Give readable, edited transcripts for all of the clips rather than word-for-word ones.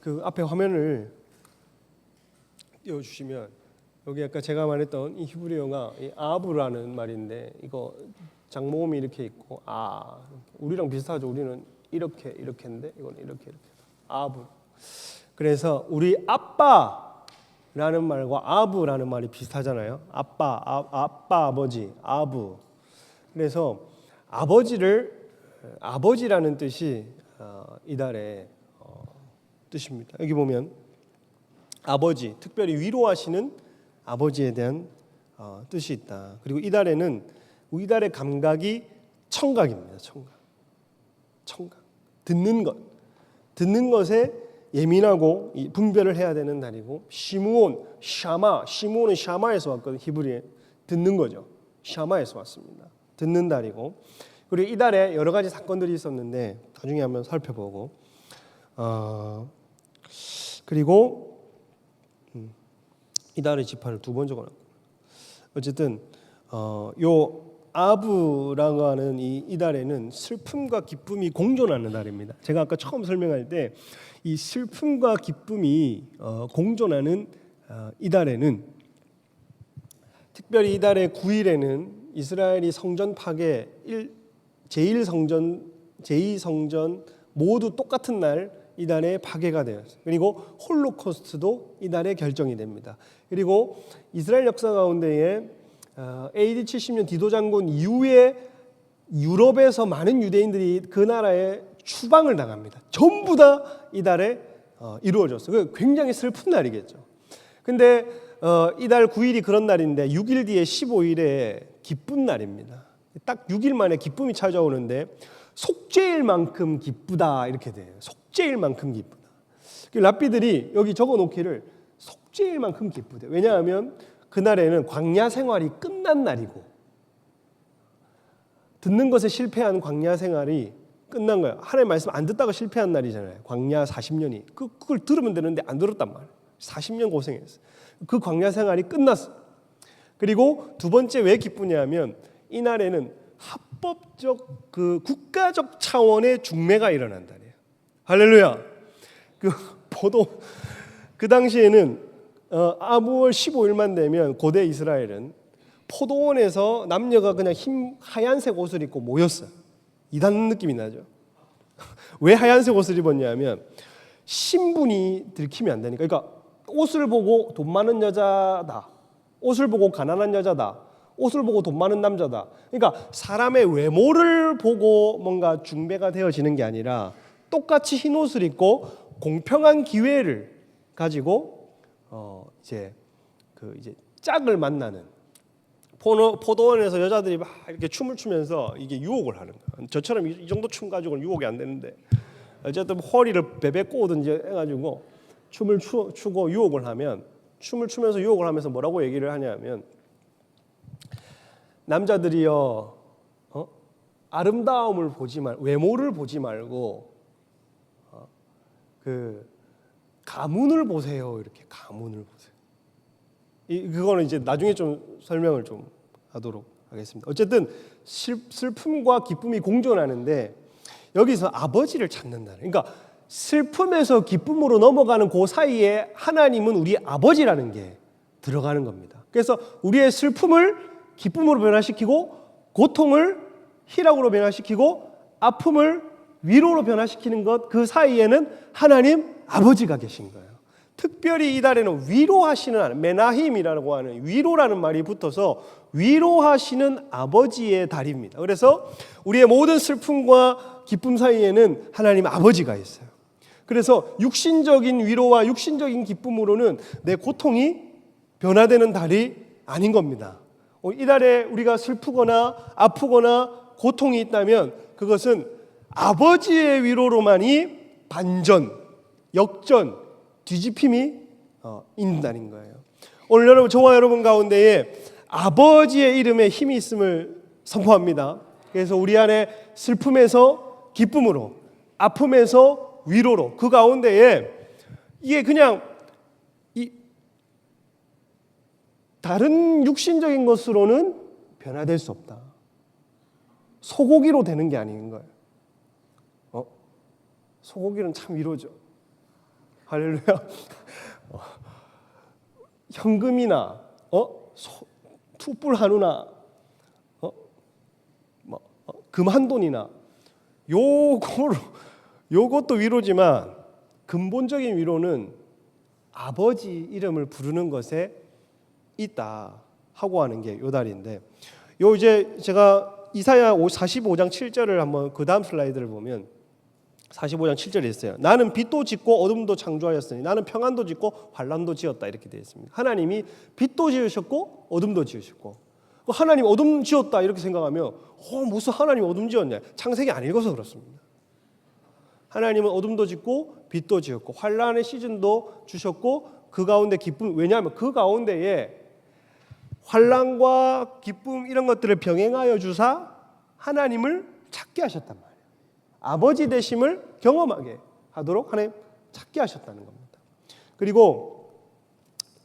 그 앞에 화면을 띄워주시면 여기 아까 제가 말했던 이 히브리어가 이 아브라는 말인데 이거 장모음이 이렇게 있고 우리랑 비슷하죠. 우리는 이렇게인데 이거는 이렇게 아브. 그래서 우리 아빠라는 말과 아브라는 말이 비슷하잖아요. 아빠 아버지 아브. 그래서 아버지라는 뜻이 이달의 뜻입니다. 여기 보면 아버지, 특별히 위로하시는 아버지에 대한 뜻이 있다. 그리고 이달에는 이달의 감각이 청각입니다. 청각. 듣는 것에 예민하고 분별을 해야 되는 달이고 시므온은 샤마에서 왔거든요. 히브리에 듣는 거죠. 샤마에서 왔습니다. 듣는 달이고 그리고 이달에 여러 가지 사건들이 있었는데 나중에 한번 살펴보고 그리고 이달의 지파를 두 번 적어놨고 어쨌든 요 아브라고 하는 이달에는 슬픔과 기쁨이 공존하는 달입니다. 제가 아까 처음 설명할 때 이 슬픔과 기쁨이 공존하는 이달에는 특별히 이달의 9일에는 이스라엘이 성전 파괴 제1성전, 제2성전 모두 똑같은 날 이달에 파괴가 되었어요. 그리고 홀로코스트도 이달에 결정이 됩니다. 그리고 이스라엘 역사 가운데에 AD 70년 디도 장군 이후에 유럽에서 많은 유대인들이 그 나라에 추방을 당합니다. 전부 다 이달에 이루어졌어요. 굉장히 슬픈 날이겠죠. 근데 이달 9일이 그런 날인데 6일 뒤에 15일에 기쁜 날입니다. 딱 6일 만에 기쁨이 찾아오는데 속죄일 만큼 기쁘다 이렇게 돼요. 속죄일 만큼 기쁘다. 랍비들이 여기 적어놓기를 속죄일 만큼 기쁘대. 왜냐하면 그날에는 광야 생활이 끝난 날이고 듣는 것에 실패한 광야 생활이 끝난 거예요. 하나님 말씀 안 듣다가 실패한 날이잖아요. 광야 40년이. 그걸 들으면 되는데 안 들었단 말이에요. 40년 고생했어요. 그 광야 생활이 끝났어요. 그리고 두 번째 왜 기쁘냐면 이날에는 합법적 그 국가적 차원의 중매가 일어난 달이에요. 할렐루야. 그 당시에는 아무월 15일만 되면 고대 이스라엘은 포도원에서 남녀가 그냥 하얀색 옷을 입고 모였어요. 이단 느낌이 나죠. 왜 하얀색 옷을 입었냐면 신분이 들키면 안 되니까. 그러니까 옷을 보고 돈 많은 여자다. 옷을 보고 가난한 여자다. 옷을 보고 돈 많은 남자다. 그러니까 사람의 외모를 보고 뭔가 중매가 되어지는 게 아니라 똑같이 흰 옷을 입고 공평한 기회를 가지고 이제 짝을 만나는 포도원에서 여자들이 막 이렇게 춤을 추면서 이게 유혹을 하는 거야. 저처럼 이 정도 춤 가지고는 유혹이 안 되는데 어쨌든 허리를 베베 꼬든지 해가지고 춤을 추고 유혹을 하면 춤을 추면서 유혹을 하면서 뭐라고 얘기를 하냐면 남자들이요 아름다움을 보지 말고 외모를 보지 말고 그 가문을 보세요. 이렇게 가문을 보세요. 그거는 이제 나중에 좀 설명을 좀 하도록 하겠습니다. 어쨌든 슬픔과 기쁨이 공존하는데 여기서 아버지를 찾는다. 그러니까 슬픔에서 기쁨으로 넘어가는 그 사이에 하나님은 우리 아버지라는 게 들어가는 겁니다. 그래서 우리의 슬픔을 기쁨으로 변화시키고 고통을 희락으로 변화시키고 아픔을 위로로 변화시키는 것 그 사이에는 하나님 아버지가 계신 거예요. 특별히 이달에는 위로하시는 하나님, 메나힘이라고 하는 위로라는 말이 붙어서 위로하시는 아버지의 달입니다. 그래서 우리의 모든 슬픔과 기쁨 사이에는 하나님 아버지가 있어요. 그래서 육신적인 위로와 육신적인 기쁨으로는 내 고통이 변화되는 달이 아닌 겁니다. 이달에 우리가 슬프거나 아프거나 고통이 있다면 그것은 아버지의 위로로만이 반전, 역전, 뒤집힘이 있는 날인 거예요. 오늘 여러분, 저와 여러분 가운데에 아버지의 이름에 힘이 있음을 선포합니다. 그래서 우리 안에 슬픔에서 기쁨으로, 아픔에서 위로로, 그 가운데에 이게 그냥 다른 육신적인 것으로는 변화될 수 없다. 소고기로 되는 게 아닌 거예요. 소고기는 참 위로죠. 할렐루야. 현금이나 투불 한우나 금 한 돈이나 요것도 위로지만 근본적인 위로는 아버지 이름을 부르는 것에 있다 하고 하는 게 요 달인데, 요 이제 제가 이사야 45장 7절을 한번 그 다음 슬라이드를 보면 45장 7절에 있어요. 나는 빛도 짓고 어둠도 창조하였으니 나는 평안도 짓고 환란도 지었다 이렇게 되어 있습니다. 하나님이 빛도 지으셨고 어둠도 지으셨고, 하나님 어둠 지었다 이렇게 생각하면 무슨 하나님 어둠 지었냐, 창세기 안 읽어서 그렇습니다. 하나님은 어둠도 짓고 빛도 지었고 환란의 시즌도 주셨고 그 가운데 기쁨, 왜냐하면 그 가운데에 환란과 기쁨 이런 것들을 병행하여 주사 하나님을 찾게 하셨단 말이에요. 아버지 되심을 경험하게 하도록 하나님 찾게 하셨다는 겁니다. 그리고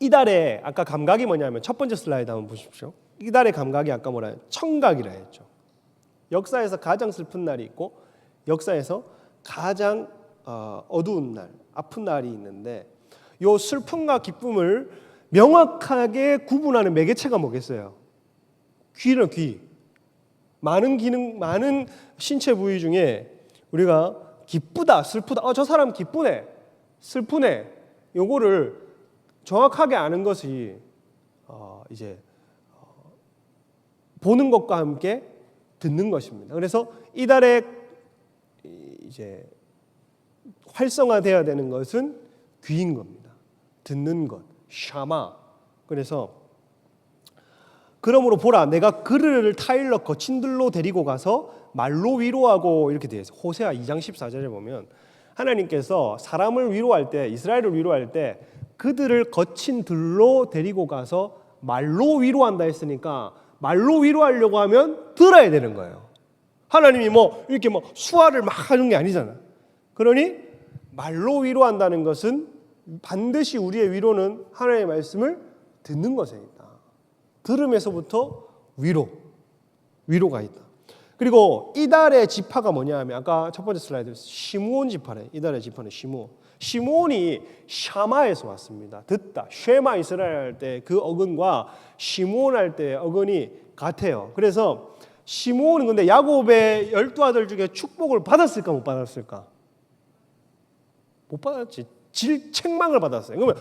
이달의 아까 감각이 뭐냐면 첫 번째 슬라이드 한번 보십시오. 이달의 감각이 아까 뭐라 해요? 청각이라 했죠. 역사에서 가장 슬픈 날이 있고 역사에서 가장 어두운 날, 아픈 날이 있는데 요 슬픔과 기쁨을 명확하게 구분하는 매개체가 뭐겠어요? 귀는 귀. 많은 기능, 많은 신체 부위 중에 우리가 기쁘다, 슬프다, 저 사람 기쁘네, 슬프네, 요거를 정확하게 아는 것이 이제 보는 것과 함께 듣는 것입니다. 그래서 이달에 이제 활성화되어야 되는 것은 귀인 겁니다. 듣는 것, 샤마. 그래서 그러므로 보라, 내가 그를 타일러 거친 들로 데리고 가서 말로 위로하고 이렇게 되어 있어요. 호세아 2장 14절에 보면 하나님께서 사람을 위로할 때, 이스라엘을 위로할 때 그들을 거친 들로 데리고 가서 말로 위로한다 했으니까 말로 위로하려고 하면 들어야 되는 거예요. 하나님이 이렇게 수화를 막 하는 게 아니잖아요. 그러니 말로 위로한다는 것은 반드시 우리의 위로는 하나님의 말씀을 듣는 것에 있다. 들음에서부터 위로가 있다. 그리고 이달의 지파가 뭐냐 하면 아까 첫 번째 슬라이드 시므온 지파래. 이달의 지파는 시므온이 샤마에서 왔습니다. 듣다. 쉐마 이스라엘 할 때 그 어근과 시므온 할 때 어근이 같아요. 그래서 시므온은 근데 야곱의 12아들 중에 축복을 받았을까 못 받았을까? 못 받았지. 책망을 받았어요. 그러면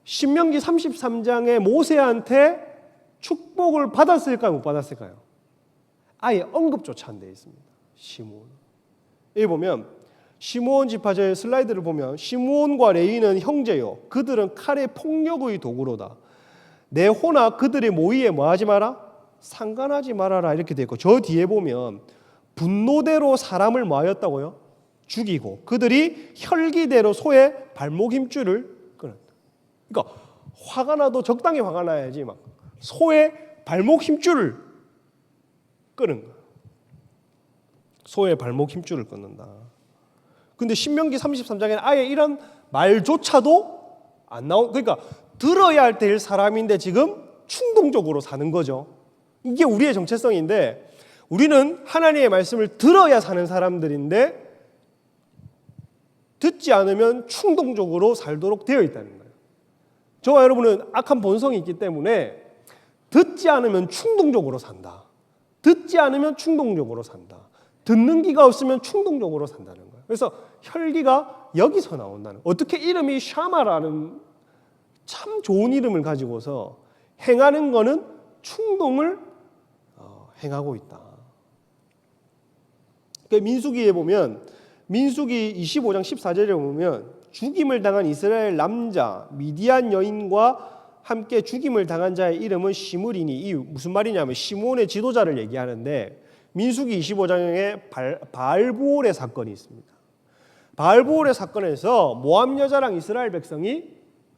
신명기 33장에 모세한테 축복을 받았을까요? 못 받았을까요? 아예 언급조차 안 되어 있습니다. 시므온. 여기 보면 시므온 지파의 슬라이드를 보면 시므온과 레위는 형제요. 그들은 칼의 폭력의 도구로다. 내 호나 그들의 모의에 뭐하지 마라? 상관하지 말아라 이렇게 되어 있고 저 뒤에 보면 분노대로 사람을 뭐하였다고요? 죽이고 그들이 혈기대로 소의 발목 힘줄을 끊었다. 그러니까 화가 나도 적당히 화가 나야지 막 소의 발목 힘줄을 끊은 거야. 소의 발목 힘줄을 끊는다. 근데 신명기 33장에는 아예 이런 말조차도 안 나온, 그러니까 들어야 할 때일 사람인데 지금 충동적으로 사는 거죠. 이게 우리의 정체성인데 우리는 하나님의 말씀을 들어야 사는 사람들인데 듣지 않으면 충동적으로 살도록 되어 있다는 거예요. 저와 여러분은 악한 본성이 있기 때문에 듣지 않으면 충동적으로 산다. 듣지 않으면 충동적으로 산다. 듣는 기가 없으면 충동적으로 산다는 거예요. 그래서 혈기가 여기서 나온다는 거예요. 어떻게 이름이 샤마라는 참 좋은 이름을 가지고서 행하는 거는 충동을 행하고 있다. 그러니까 민수기에 보면 민수기 25장 14절에 보면 죽임을 당한 이스라엘 남자 미디안 여인과 함께 죽임을 당한 자의 이름은 시므리니 이 무슨 말이냐면 시므온의 지도자를 얘기하는데 민수기 25장에 바알보올의 사건이 있습니다. 바알보올의 사건에서 모압 여자랑 이스라엘 백성이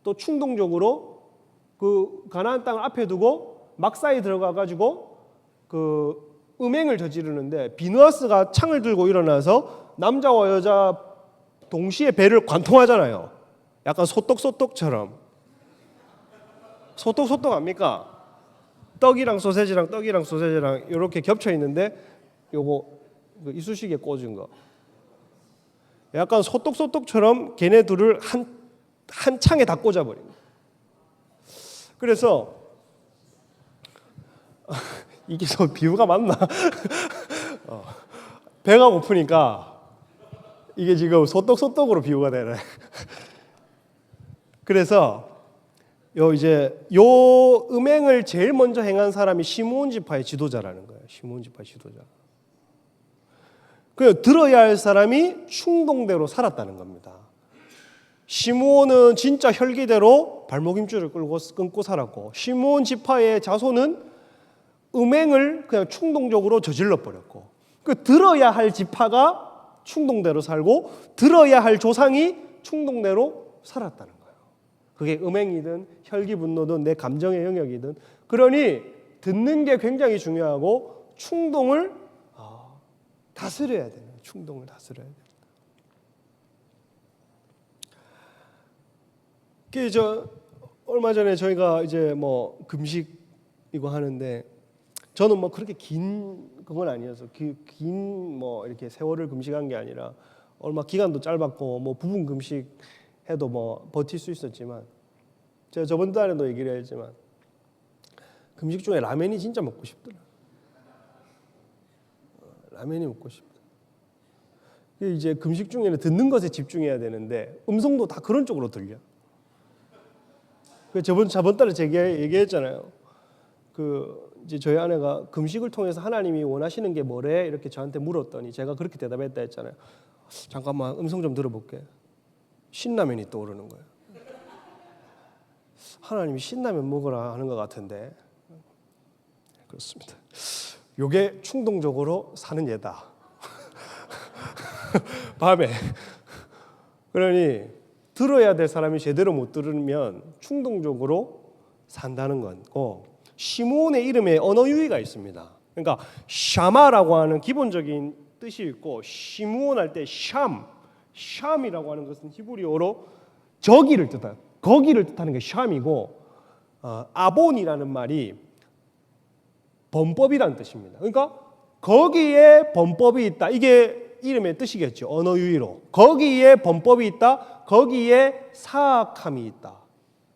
또 충동적으로 그 가나안 땅을 앞에 두고 막사에 들어가 가지고 그 음행을 저지르는데 비느하스가 창을 들고 일어나서 남자와 여자 동시에 배를 관통하잖아요. 약간 소떡소떡처럼. 소떡소떡 압니까? 떡이랑 소세지랑 이렇게 겹쳐 있는데 요거 그 이쑤시개 꽂은 거. 약간 소떡소떡처럼 걔네 둘을 한 한 창에 다 꽂아버린 거예요. 그래서 이게 저 비유가 맞나? 배가 고프니까 이게 지금 소떡소떡으로 비유가 되네. 그래서 요 음행을 제일 먼저 행한 사람이 시므온 지파의 지도자라는 거예요. 시므온 지파의 지도자. 그 들어야 할 사람이 충동대로 살았다는 겁니다. 시므온은 진짜 혈기대로 발목임줄을 끊고 살았고, 시므온 지파의 자손은 음행을 그냥 충동적으로 저질러 버렸고, 그 들어야 할 지파가 충동대로 살고 들어야 할 조상이 충동대로 살았다는 거예요. 그게 음행이든 혈기분노든 내 감정의 영역이든. 그러니 듣는 게 굉장히 중요하고 충동을 다스려야 돼요. 충동을 다스려야 돼요. 얼마 전에 저희가 이제 뭐 금식 이거 하는데, 저는 뭐 그렇게 긴 그건 아니어서 긴 뭐 이렇게 세월을 금식한 게 아니라 얼마 기간도 짧았고 뭐 부분 금식 해도 뭐 버틸 수 있었지만, 제가 저번 달에도 얘기를 했지만 금식 중에 라면이 진짜 먹고 싶더라. 라면이 먹고 싶다. 이제 금식 중에는 듣는 것에 집중해야 되는데 음성도 다 그런 쪽으로 들려. 저번 달에 제가 얘기했잖아요. 이제 저희 아내가 금식을 통해서 하나님이 원하시는 게 뭐래? 이렇게 저한테 물었더니 제가 그렇게 대답했다 했잖아요. 잠깐만 음성 좀 들어볼게. 신라면이 떠오르는 거예요. 하나님이 신라면 먹으라 하는 것 같은데. 그렇습니다. 요게 충동적으로 사는 예다. 밤에. 그러니 들어야 될 사람이 제대로 못 들으면 충동적으로 산다는 거고, 시므온의 이름에 언어 유희가 있습니다. 그러니까 샤마라고 하는 기본적인 뜻이 있고, 시므온 할 때 샴이라고 하는 것은 히브리어로 저기를 뜻하는, 거기를 뜻하는 게 샴이고, 아본이라는 말이 범법이라는 뜻입니다. 그러니까 거기에 범법이 있다. 이게 이름의 뜻이겠죠. 언어 유희로. 거기에 범법이 있다. 거기에 사악함이 있다.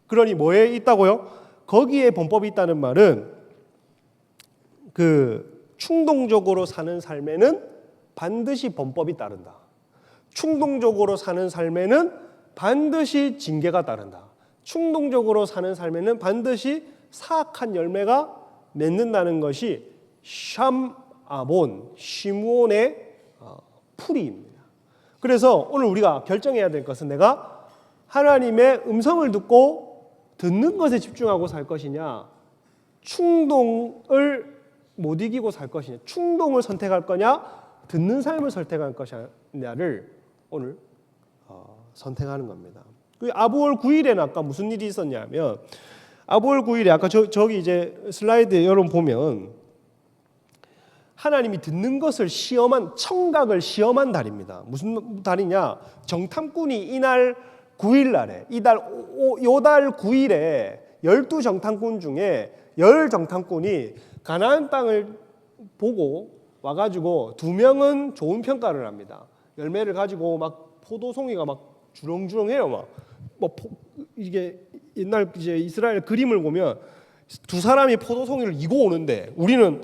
그러니 뭐에 있다고요? 거기에 범법이 있다는 말은 충동적으로 사는 삶에는 반드시 범법이 따른다. 충동적으로 사는 삶에는 반드시 징계가 따른다. 충동적으로 사는 삶에는 반드시 사악한 열매가 맺는다는 것이 샴아본, 시므온의 풀이입니다. 그래서 오늘 우리가 결정해야 될 것은, 내가 하나님의 음성을 듣고 듣는 것에 집중하고 살 것이냐, 충동을 못 이기고 살 것이냐, 충동을 선택할 거냐, 듣는 삶을 선택할 것이냐를 오늘 선택하는 겁니다. 아부월 9일에는 아까 무슨 일이 있었냐면, 아부월 9일에 아까 저기 이제 슬라이드에 여러분 보면 하나님이 듣는 것을 시험한, 청각을 시험한 달입니다. 무슨 달이냐? 정탐꾼이 이날 9일 날에, 요달 9일에 12정탐꾼 중에 10정탐꾼이 가나안 땅을 보고 와가지고 2명은 좋은 평가를 합니다. 열매를 가지고 막 포도송이가 막 주렁주렁해요. 이게 옛날 이제 이스라엘 그림을 보면 두 사람이 포도송이를 이고 오는데, 우리는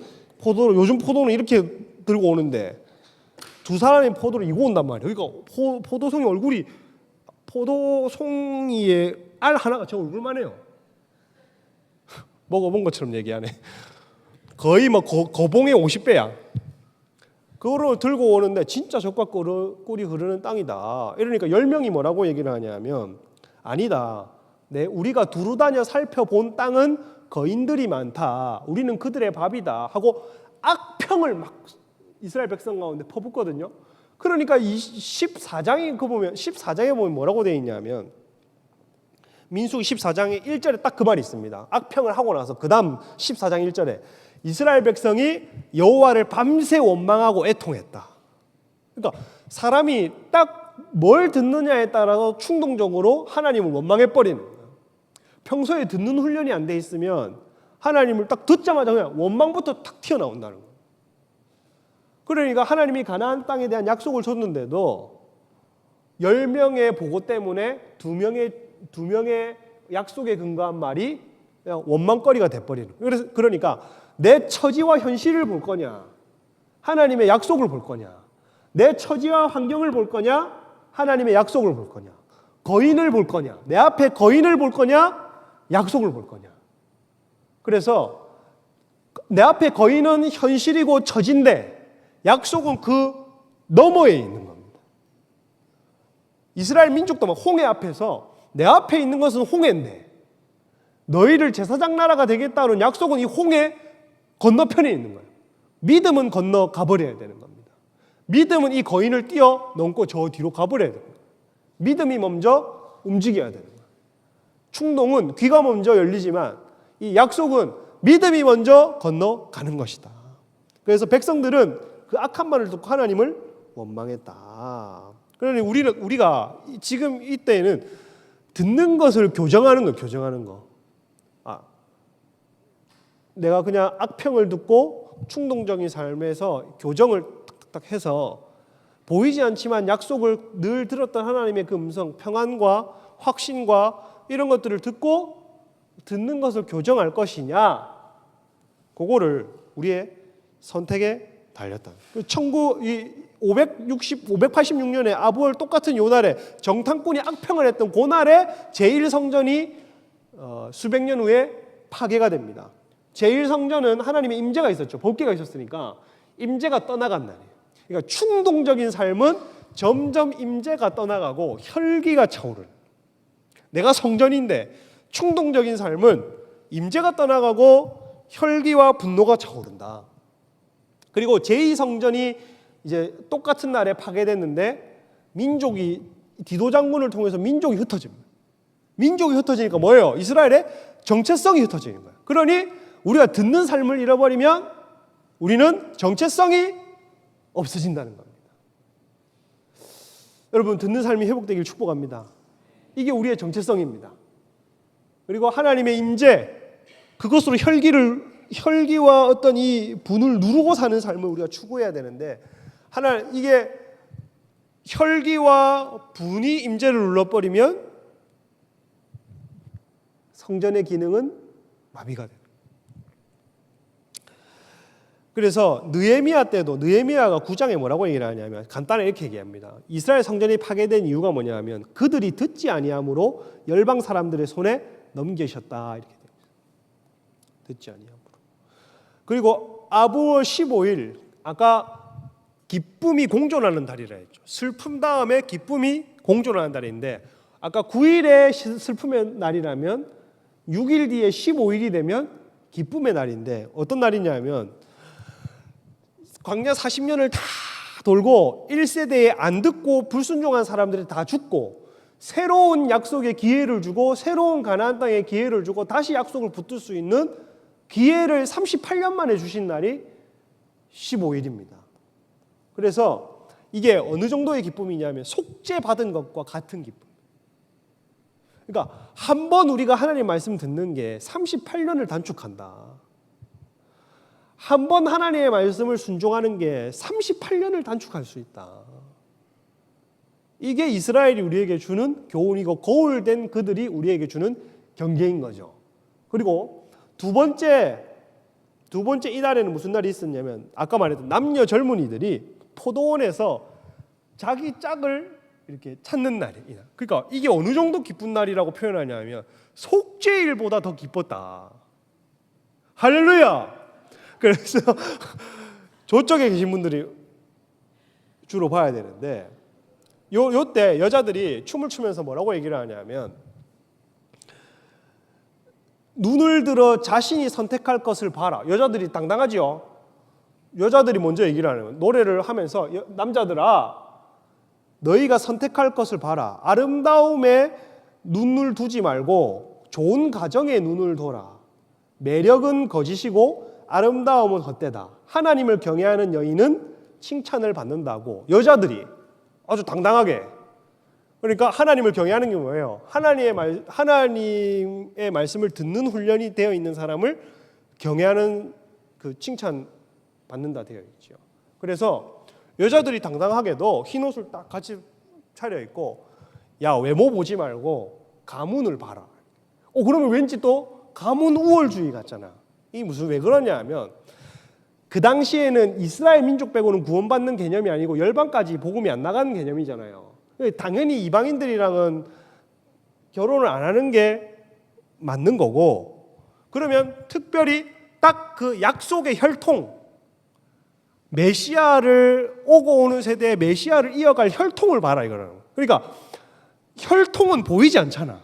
요즘 포도는 이렇게 들고 오는데 두 사람이 포도를 이고 온단 말이에요. 그러니까 포도송이 얼굴이, 포도송이의 알 하나가 저 얼굴만 해요. 먹어본 것처럼 얘기하네. 거의 뭐 거봉의 50배야. 그거를 들고 오는데 진짜 젖과 꿀이 흐르는 땅이다. 이러니까 10명이 뭐라고 얘기를 하냐면, 아니다. 우리가 두루 다녀 살펴본 땅은 거인들이 많다. 우리는 그들의 밥이다. 하고 악평을 막 이스라엘 백성 가운데 퍼붓거든요. 그러니까 이 14장에 보면 뭐라고 되어 있냐면, 민수기 14장의 1절에 딱 그 말이 있습니다. 악평을 하고 나서 그 다음 14장 1절에 이스라엘 백성이 여호와를 밤새 원망하고 애통했다. 그러니까 사람이 딱 뭘 듣느냐에 따라서 충동적으로 하나님을 원망해버리는 거예요. 평소에 듣는 훈련이 안 돼 있으면 하나님을 딱 듣자마자 그냥 원망부터 탁 튀어나온다는 거예요. 그러니까 하나님이 가나안 땅에 대한 약속을 줬는데도 10명의 보고 때문에 2명의 두 명의 약속에 근거한 말이 그냥 원망거리가 돼버리는. 그러니까 내 처지와 현실을 볼 거냐, 하나님의 약속을 볼 거냐, 내 처지와 환경을 볼 거냐, 하나님의 약속을 볼 거냐, 거인을 볼 거냐, 내 앞에 거인을 볼 거냐, 약속을 볼 거냐. 그래서 내 앞에 거인은 현실이고 처지인데 약속은 그 너머에 있는 겁니다. 이스라엘 민족도 홍해 앞에서 내 앞에 있는 것은 홍해인데 너희를 제사장 나라가 되겠다는 약속은 이 홍해 건너편에 있는 거예요. 믿음은 건너가 버려야 되는 겁니다. 믿음은 이 거인을 뛰어넘고 저 뒤로 가버려야 됩니다. 믿음이 먼저 움직여야 되는 거예요. 충동은 귀가 먼저 열리지만 이 약속은 믿음이 먼저 건너가는 것이다. 그래서 백성들은 그 악한 말을 듣고 하나님을 원망했다. 그러니 우리가 지금 이때에는 듣는 것을 교정하는 거예요. 교정하는 거. 내가 그냥 악평을 듣고 충동적인 삶에서 교정을 탁탁 해서 보이지 않지만 약속을 늘 들었던 하나님의 그 음성, 평안과 확신과 이런 것들을 듣고 듣는 것을 교정할 것이냐, 그거를 우리의 선택에 달렸다. 586년에 아부월 똑같은 요 날에 정탐꾼이 악평을 했던 그 날에 제1성전이 수백 년 후에 파괴가 됩니다. 제1성전은 하나님의 임재가 있었죠. 법궤가 있었으니까 임재가 떠나간 날이에요. 그러니까 충동적인 삶은 점점 임재가 떠나가고 혈기가 차오르는. 내가 성전인데 충동적인 삶은 임재가 떠나가고 혈기와 분노가 차오른다. 그리고 제2성전이 이제 똑같은 날에 파괴됐는데 민족이 디도 장군을 통해서 민족이 흩어집니다. 민족이 흩어지니까 뭐예요? 이스라엘의 정체성이 흩어지는 거예요. 그러니 우리가 듣는 삶을 잃어버리면 우리는 정체성이 없어진다는 겁니다. 여러분, 듣는 삶이 회복되길 축복합니다. 이게 우리의 정체성입니다. 그리고 하나님의 임재, 그것으로 혈기와 어떤 이 분을 누르고 사는 삶을 우리가 추구해야 되는데, 이게 혈기와 분이 임재를 눌러버리면 성전의 기능은 마비가 돼요. 그래서 느헤미야 때도, 느헤미야가 9장에 뭐라고 얘기를 하냐면 간단하게 이렇게 얘기합니다. 이스라엘 성전이 파괴된 이유가 뭐냐면 그들이 듣지 아니함으로 열방 사람들의 손에 넘기셨다, 이렇게 됩니다. 듣지 아니함으로. 그리고 아부월 15일, 아까 기쁨이 공존하는 달이라 했죠. 슬픔 다음에 기쁨이 공존하는 달인데, 아까 9일에 슬픔의 날이라면 6일 뒤에 15일이 되면 기쁨의 날인데, 어떤 날이냐면 광야 40년을 다 돌고 1세대에 안 듣고 불순종한 사람들이 다 죽고 새로운 약속의 기회를 주고 새로운 가나안 땅의 기회를 주고 다시 약속을 붙들 수 있는 기회를 38년 만에 주신 날이 15일입니다. 그래서 이게 어느 정도의 기쁨이냐면 속죄받은 것과 같은 기쁨. 그러니까 한 번 우리가 하나님 말씀 듣는 게 38년을 단축한다. 한 번 하나님의 말씀을 순종하는 게 38년을 단축할 수 있다. 이게 이스라엘이 우리에게 주는 교훈이고 거울된 그들이 우리에게 주는 경계인 거죠. 그리고 두 번째 이날에는 무슨 날이 있었냐면 아까 말했던 남녀 젊은이들이 포도원에서 자기 짝을 이렇게 찾는 날이에요. 그러니까 이게 어느 정도 기쁜 날이라고 표현하냐면 속죄일보다 더 기뻤다. 할렐루야. 그래서 저쪽에 계신 분들이 주로 봐야 되는데 요때 여자들이 춤을 추면서 뭐라고 얘기를 하냐면 눈을 들어 자신이 선택할 것을 봐라. 여자들이 당당하지요. 여자들이 먼저 얘기를 하는 노래를 하면서 남자들아 너희가 선택할 것을 봐라. 아름다움에 눈을 두지 말고 좋은 가정에 눈을 둬라. 매력은 거짓이고 아름다움은 헛되다. 하나님을 경외하는 여인은 칭찬을 받는다고. 여자들이 아주 당당하게. 그러니까 하나님을 경외하는 게 뭐예요? 하나님의 말씀을 듣는 훈련이 되어 있는 사람을 경외하는 그 칭찬 받는다 되어 있죠. 그래서 여자들이 당당하게도 흰 옷을 딱 같이 차려 입고 야 외모 보지 말고 가문을 봐라. 그러면 왠지 또 가문 우월주의 같잖아. 이 무슨 왜 그러냐 하면 그 당시에는 이스라엘 민족 빼고는 구원받는 개념이 아니고 열방까지 복음이 안 나가는 개념이잖아요. 당연히 이방인들이랑은 결혼을 안 하는 게 맞는 거고, 그러면 특별히 딱 그 약속의 혈통, 메시아를 오고 오는 세대의 메시아를 이어갈 혈통을 봐라 이거라는 거예요. 그러니까 혈통은 보이지 않잖아.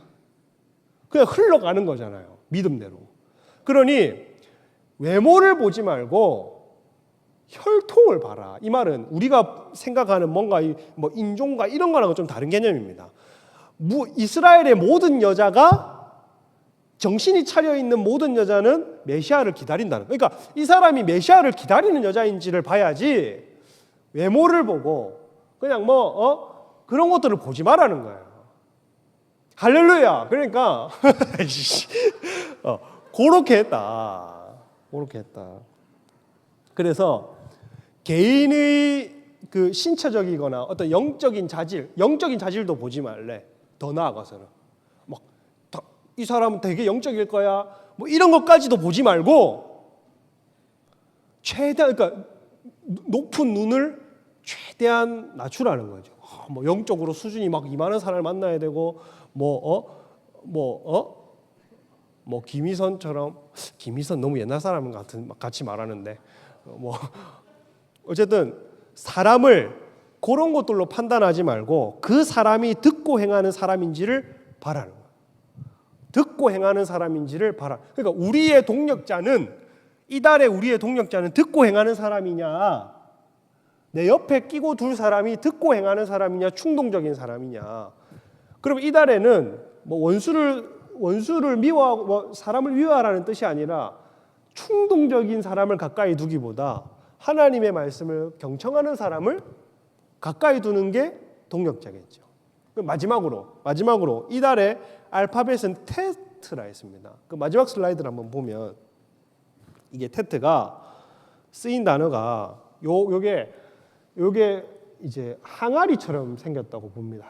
그냥 흘러가는 거잖아요. 믿음대로. 그러니 외모를 보지 말고 혈통을 봐라. 이 말은 우리가 생각하는 뭔가 뭐 인종과 이런 거랑은 좀 다른 개념입니다. 이스라엘의 모든 여자가 정신이 차려있는 모든 여자는 메시아를 기다린다는 거예요. 그러니까 이 사람이 메시아를 기다리는 여자인지를 봐야지 외모를 보고 그냥 그런 것들을 보지 말라는 거예요. 할렐루야. 그러니까 그렇게 했다. 그렇게 했다. 그래서 개인의 그 신체적이거나 어떤 영적인 자질도 보지 말래. 더 나아가서는 이 사람은 되게 영적일 거야. 뭐 이런 것까지도 보지 말고 최대한 그러니까 높은 눈을 최대한 낮추라는 거죠. 뭐 영적으로 수준이 막 이만한 사람을 만나야 되고 김희선처럼 김희선 너무 옛날 사람 같이 말하는데 어쨌든 사람을 그런 것들로 판단하지 말고 그 사람이 듣고 행하는 사람인지를 바라는 거예요. 듣고 행하는 사람인지를 봐라. 그러니까 우리의 동력자는 이달에 우리의 동력자는 듣고 행하는 사람이냐, 내 옆에 끼고 둘 사람이 듣고 행하는 사람이냐, 충동적인 사람이냐. 그럼 이달에는 뭐 원수를 미워하고 사람을 미워하라는 뜻이 아니라 충동적인 사람을 가까이 두기보다 하나님의 말씀을 경청하는 사람을 가까이 두는 게 동력자겠죠. 마지막으로 이달의 알파벳은 테트라 했습니다. 그 마지막 슬라이드를 한번 보면 이게 테트가 쓰인 단어가 요게 이제 항아리처럼 생겼다고 봅니다.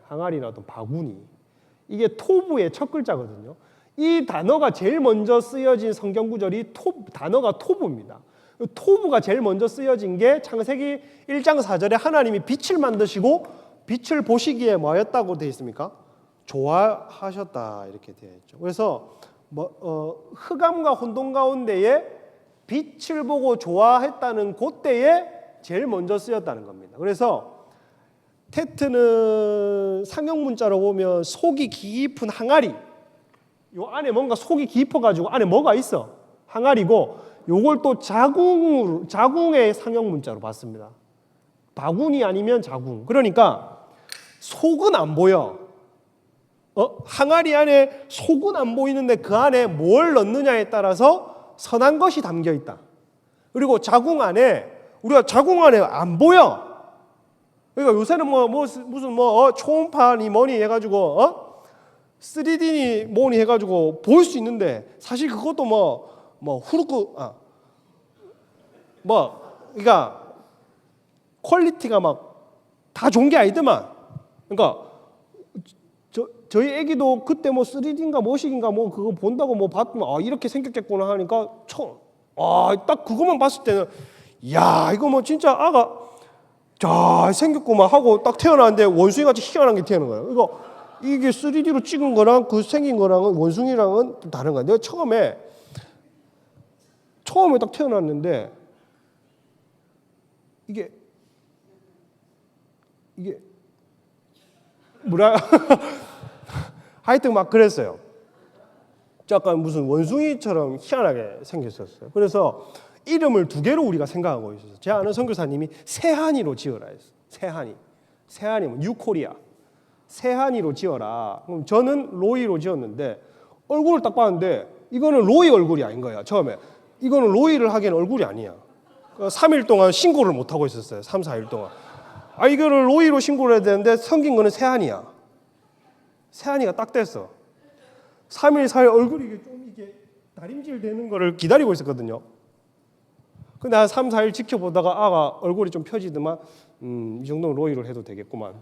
항아리나 어떤 바구니. 이게 토부의 첫 글자거든요. 이 단어가 제일 먼저 쓰여진 성경 구절이 단어가 토부입니다. 토부가 제일 먼저 쓰여진 게 창세기 1장 4절에 하나님이 빛을 만드시고 빛을 보시기에 뭐였다고 되어 있습니까? 좋아하셨다 이렇게 되어 있죠. 그래서 흑암과 혼돈 가운데에 빛을 보고 좋아했다는 그때에 제일 먼저 쓰였다는 겁니다. 그래서 테트는 상형 문자로 보면 속이 깊은 항아리. 요 안에 뭔가 속이 깊어가지고 안에 뭐가 있어? 항아리고 요걸 또 자궁의 상형 문자로 봤습니다. 바구니 아니면 자궁. 그러니까 속은 안 보여. 항아리 안에 속은 안 보이는데 그 안에 뭘 넣느냐에 따라서 선한 것이 담겨 있다. 그리고 우리가 자궁 안에 안 보여. 그러니까 요새는 무슨 초음파니 뭐니 해가지고 3D니 뭐니 해가지고 볼 수 있는데 사실 그것도 그러니까 퀄리티가 막 다 좋은 게 아니더만. 그러니까 저희 애기도 그때 3D인가 뭐식인가 그거 본다고 봤더니 이렇게 생겼겠구나 하니까 딱 그것만 봤을 때는 야 이거 진짜 아가 잘 생겼구만 하고 딱 태어났는데 원숭이 같이 희한한 게 태어난 거예요. 이게 3D로 찍은 거랑 그 생긴 거랑은 원숭이랑은 좀 다른 거야. 내가 처음에 딱 태어났는데 이게 뭐라 하여튼 막 그랬어요. 약간 무슨 원숭이처럼 희한하게 생겼었어요. 그래서 이름을 두 개로 우리가 생각하고 있었어요. 제 아는 선교사님이 세한이로 지어라 했어요. 세한이면 뉴코리아. 세한이로 지어라. 그럼 저는 로이로 지었는데 얼굴을 딱 봤는데 이거는 로이 얼굴이 아닌 거야. 처음에 이거는 로이를 하기에는 얼굴이 아니야. 3일 동안 신고를 못 하고 있었어요. 3, 4일 동안. 이거를 로이로 신고를 해야 되는데 생긴 거는 세한이야. 세한이가 딱 됐어. 3일, 4일 얼굴이 이게 다림질 되는 거를 기다리고 있었거든요. 근데 한 3, 4일 지켜보다가 아가 얼굴이 좀 펴지더만 이 정도는 로이를 해도 되겠구만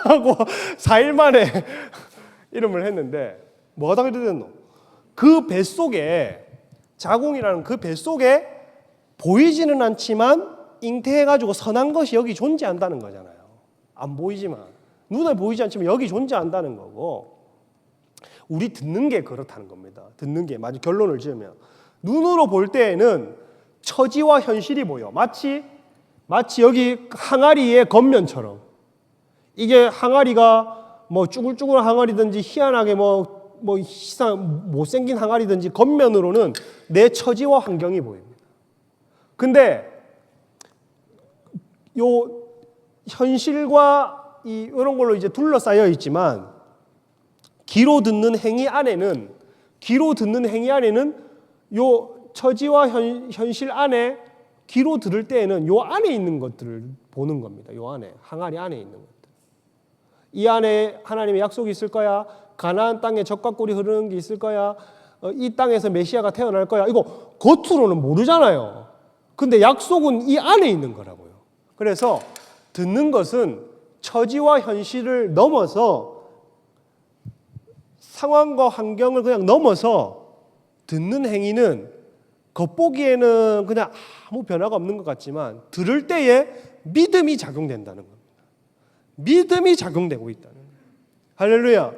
하고 4일 만에 이름을 했는데 뭐가 그래 됐노? 그 뱃속에 자궁이라는 그 뱃속에 보이지는 않지만 잉태해가지고 선한 것이 여기 존재한다는 거잖아요. 안 보이지만 눈에 보이지 않지만 여기 존재한다는 거고 우리 듣는 게 그렇다는 겁니다. 듣는 게 마치 결론을 지으면 눈으로 볼 때에는 처지와 현실이 보여. 마치 여기 항아리의 겉면처럼 이게 항아리가 뭐 쭈글쭈글 항아리든지 희한하게 뭐 못생긴 항아리든지 겉면으로는 내 처지와 환경이 보입니다. 근데 요 현실과 이런 걸로 이제 둘러싸여 있지만 귀로 듣는 행위 안에는 요 처지와 현실 안에 귀로 들을 때에는 요 안에 있는 것들을 보는 겁니다. 요 안에 항아리 안에 있는 것들. 이 안에 하나님의 약속이 있을 거야. 가나안 땅에 젖과 꿀이 흐르는 게 있을 거야. 이 땅에서 메시아가 태어날 거야. 이거 겉으로는 모르잖아요. 근데 약속은 이 안에 있는 거라고요. 그래서 듣는 것은 처지와 현실을 넘어서 상황과 환경을 그냥 넘어서 듣는 행위는 겉보기에는 그냥 아무 변화가 없는 것 같지만 들을 때에 믿음이 작용된다는 겁니다. 믿음이 작용되고 있다는 거예요. 할렐루야.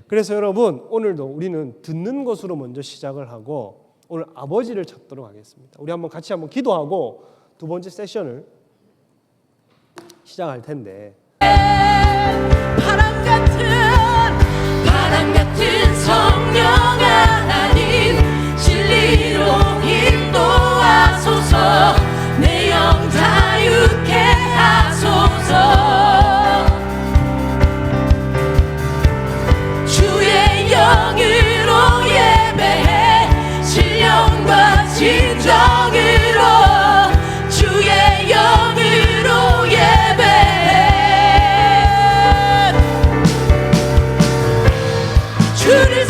그래서 여러분 오늘도 우리는 듣는 것으로 먼저 시작을 하고 오늘 아버지를 찾도록 하겠습니다. 우리 같이 한번 기도하고 두 번째 세션을 시작할 텐데 바람 같은 성령 하나님 진리로 인도하소서 내 영 자유케 하소서 주의 영으로 예배해 신령과 진정으로 주의 영으로 예배해 주를